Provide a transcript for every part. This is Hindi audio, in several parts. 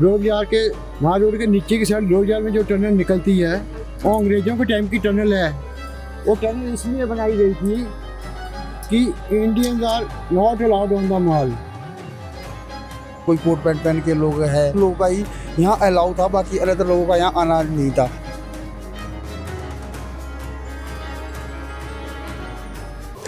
रोड यार के वहाँ रोड के नीचे की साइड रोड यार में जो टनल निकलती है वो अंग्रेजों के टाइम की टनल है। वो टनल इसलिए बनाई गई थी कि Indians are not allowed on the mall. कोई कोट पैंट पहन के लोग हैं, लोगों का ही यहाँ अलाउ था, बाकी अलग लोगों का यहाँ आना नहीं था।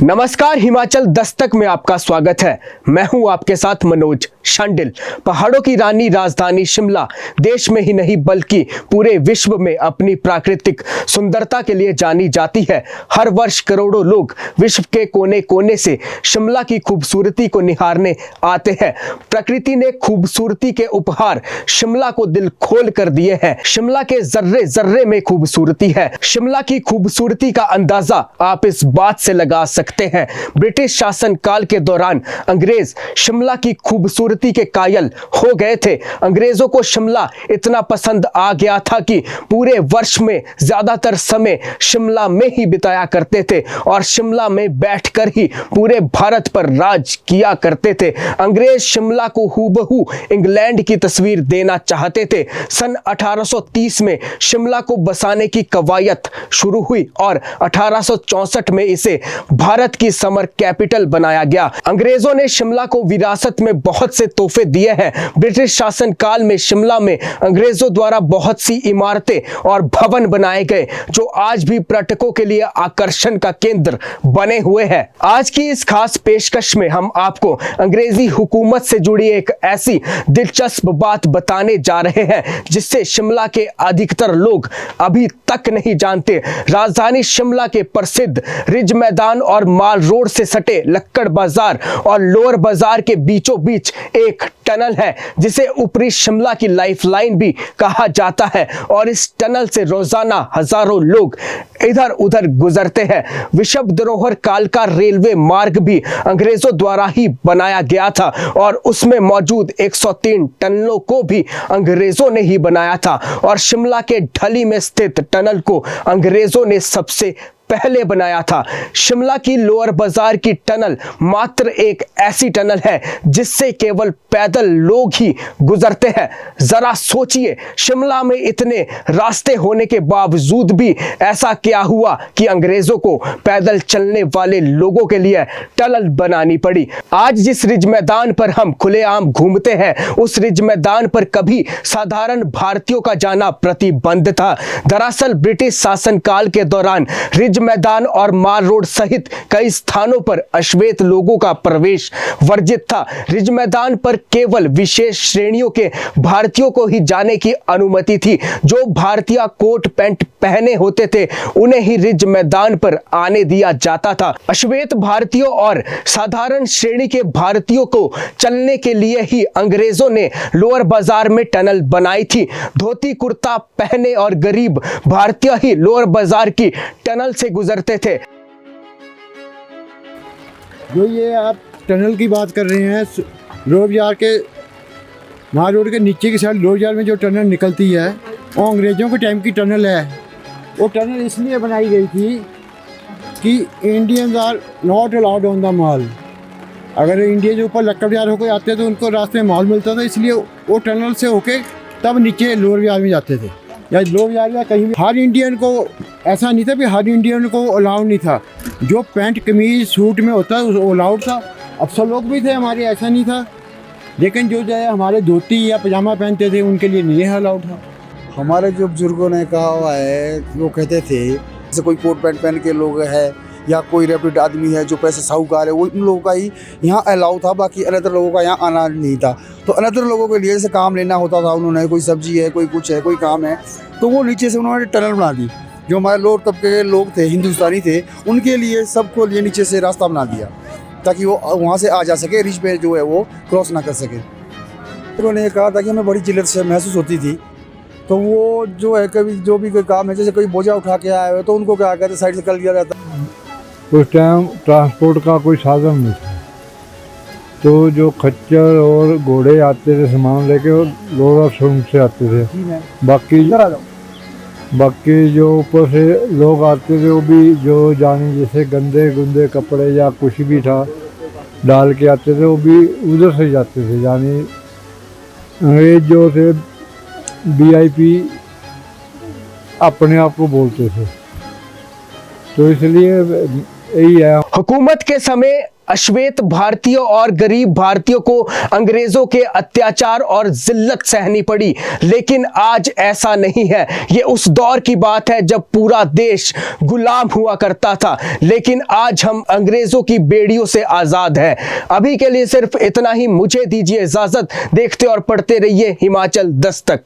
नमस्कार, हिमाचल दस्तक में आपका स्वागत है। मैं हूं आपके साथ मनोज शांडिल। पहाड़ों की रानी राजधानी शिमला देश में ही नहीं बल्कि पूरे विश्व में अपनी प्राकृतिक सुंदरता के लिए जानी जाती है। हर वर्ष करोड़ों लोग विश्व के कोने कोने से शिमला की खूबसूरती को निहारने आते हैं। प्रकृति ने खूबसूरती के उपहार शिमला को दिल खोल कर दिए हैं। शिमला के जर्रे जर्रे में खूबसूरती है। शिमला की खूबसूरती का अंदाजा आप इस बात से लगा सकते हैं। ब्रिटिश शासन काल के दौरान अंग्रेज शिमला की खूबसूरती के कायल हो गए थे। अंग्रेजों को शिमला इतना पसंद आ गया था कि पूरे वर्ष में ज्यादातर समय शिमला में ही बिताया करते थे और शिमला में बैठकर ही पूरे भारत पर राज किया करते थे। अंग्रेज शिमला को हूबहू इंग्लैंड की तस्वीर देना चाहते थे। सन 1830 में शिमला को बसाने की कवायद शुरू हुई और 1864 में इसे भारत की समर कैपिटल बनाया गया। अंग्रेजों ने शिमला को विरासत में बहुत से तोहफे दिए हैं। ब्रिटिश शासन काल में शिमला में अंग्रेजों द्वारा बहुत सी इमारतें और भवन बनाए गए जो आज भी पर्यटकों के लिए आकर्षण का केंद्र बने हुए हैं। आज की इस खास पेशकश में हम आपको अंग्रेजी हुकूमत से जुड़ी एक ऐसी दिलचस्प बात बताने जा रहे हैं जिससे शिमला के अधिकतर लोग अभी तक नहीं जानते। राजधानी शिमला के प्रसिद्ध रिज मैदान और माल रोड से सटे लक्कड़ बाजार और लोअर बाजार के बीचों बीच एक टनल है जिसे ऊपरी शिमला की लाइफलाइन भी कहा जाता है और इस टनल से रोजाना हजारों लोग इधर उधर गुजरते हैं। विश्व धरोहर काल का रेलवे मार्ग भी अंग्रेजों द्वारा ही बनाया गया था और उसमें मौजूद 103 टनलों को भी अंग्रेजों ने ही बनाया था और शिमला के ढली में स्थित टनल को अंग्रेजों ने सबसे पहले बनाया था। शिमला की लोअर बाजार की टनल मात्र एक ऐसी टनल है जिससे केवल पैदल लोग ही गुजरते हैं। जरा सोचिए, शिमला में इतने रास्ते होने के बावजूद भी ऐसा क्या हुआ कि अंग्रेजों को पैदल चलने वाले लोगों के लिए टनल बनानी पड़ी। आज जिस रिज मैदान पर हम खुलेआम घूमते हैं उस रिज मैदान पर कभी साधारण भारतीयों का जाना प्रतिबंध था। दरअसल ब्रिटिश शासनकाल के दौरान रिज मैदान और माल रोड सहित कई स्थानों पर अश्वेत लोगों का प्रवेश वर्जित था। रिज मैदान पर केवल विशेष श्रेणियों के भारतीयों को ही जाने की अनुमति थी। जो भारतीय कोट पैंट पहने होते थे उन्हें ही रिज मैदान पर आने दिया जाता था। अश्वेत भारतीयों और साधारण श्रेणी के भारतीयों को चलने के लिए ही अंग्रेजों ने लोअर बाजार में टनल बनाई थी। धोती कुर्ता पहने और गरीब भारतीय ही लोअर बाजार की टनल से गुजरते थे। जो ये आप टनल की बात कर रहे हैं, रोड यार के वहाँ रोड के नीचे की साइड रोड यार में जो टनल निकलती है वो अंग्रेजों के टाइम की टनल है। वो टनल इसलिए बनाई गई थी कि Indians are not allowed on the mall. अगर इंडिया के ऊपर लक्कड़ बाजार होकर आते तो उनको रास्ते में मॉल मिलता था, इसलिए वो टनल से होके तब नीचे लोअर बाजार में जाते थे या लोअर बाजार या कहीं भी। हर इंडियन को ऐसा नहीं था कि हर इंडियन को अलाउड नहीं था। जो पैंट कमीज सूट में होता है वो अलाउड था। अफसर लोग भी थे हमारे, ऐसा नहीं था, लेकिन जो है हमारे धोती या पजामा पहनते थे उनके लिए नहीं अलाउड था। हमारे जो बुजुर्गों ने कहा हुआ है, वो कहते थे जैसे कोई कोट पैंट पहन के लोग हैं या कोई रेप्यूटेड आदमी है जो पैसे साहूकार है, वो उन लोगों का ही यहाँ अलाउ था, बाकी अलग लोगों का यहाँ आना नहीं था। तो अलग लोगों के लिए जैसे काम लेना होता था, उन्होंने कोई सब्जी है, कोई कुछ है, कोई काम है, तो वो नीचे से उन्होंने टनल बना दी। जो हमारे लोअर तबके के लोग थे, हिंदुस्तानी थे, उनके लिए सबको लिए नीचे से रास्ता बना दिया ताकि वो वहाँ से आ जा सके, रिच पे जो है वो क्रॉस ना कर सके। उन्होंने कहा था कि हमें बड़ी जिल्लत से महसूस होती थी, तो वो जो है कभी जो भी कोई काम है, जैसे कोई बोझा उठा के आए हुए तो उनको क्या कहते साइड से कर दिया जाता। उस टाइम ट्रांसपोर्ट का कोई साधन नहीं था, तो जो खच्चर और घोड़े आते थे सामान लेके और लोअर शोरूम से आते थे। बाकी जो ऊपर से लोग आते थे वो भी जो जानी जैसे गंदे गुंदे कपड़े या कुछ भी था डाल के आते थे, वो भी उधर से जाते थे, यानी अंग्रेज जो थे VIP अपने आप को बोलते थे, तो इसलिए यही है। हुकूमत के समय अश्वेत भारतीयों और गरीब भारतीयों को अंग्रेजों के अत्याचार और जिल्लत सहनी पड़ी, लेकिन आज ऐसा नहीं है। ये उस दौर की बात है जब पूरा देश गुलाम हुआ करता था, लेकिन आज हम अंग्रेजों की बेड़ियों से आजाद हैं। अभी के लिए सिर्फ इतना ही, मुझे दीजिए इजाजत। देखते और पढ़ते रहिए हिमाचल दस्तक।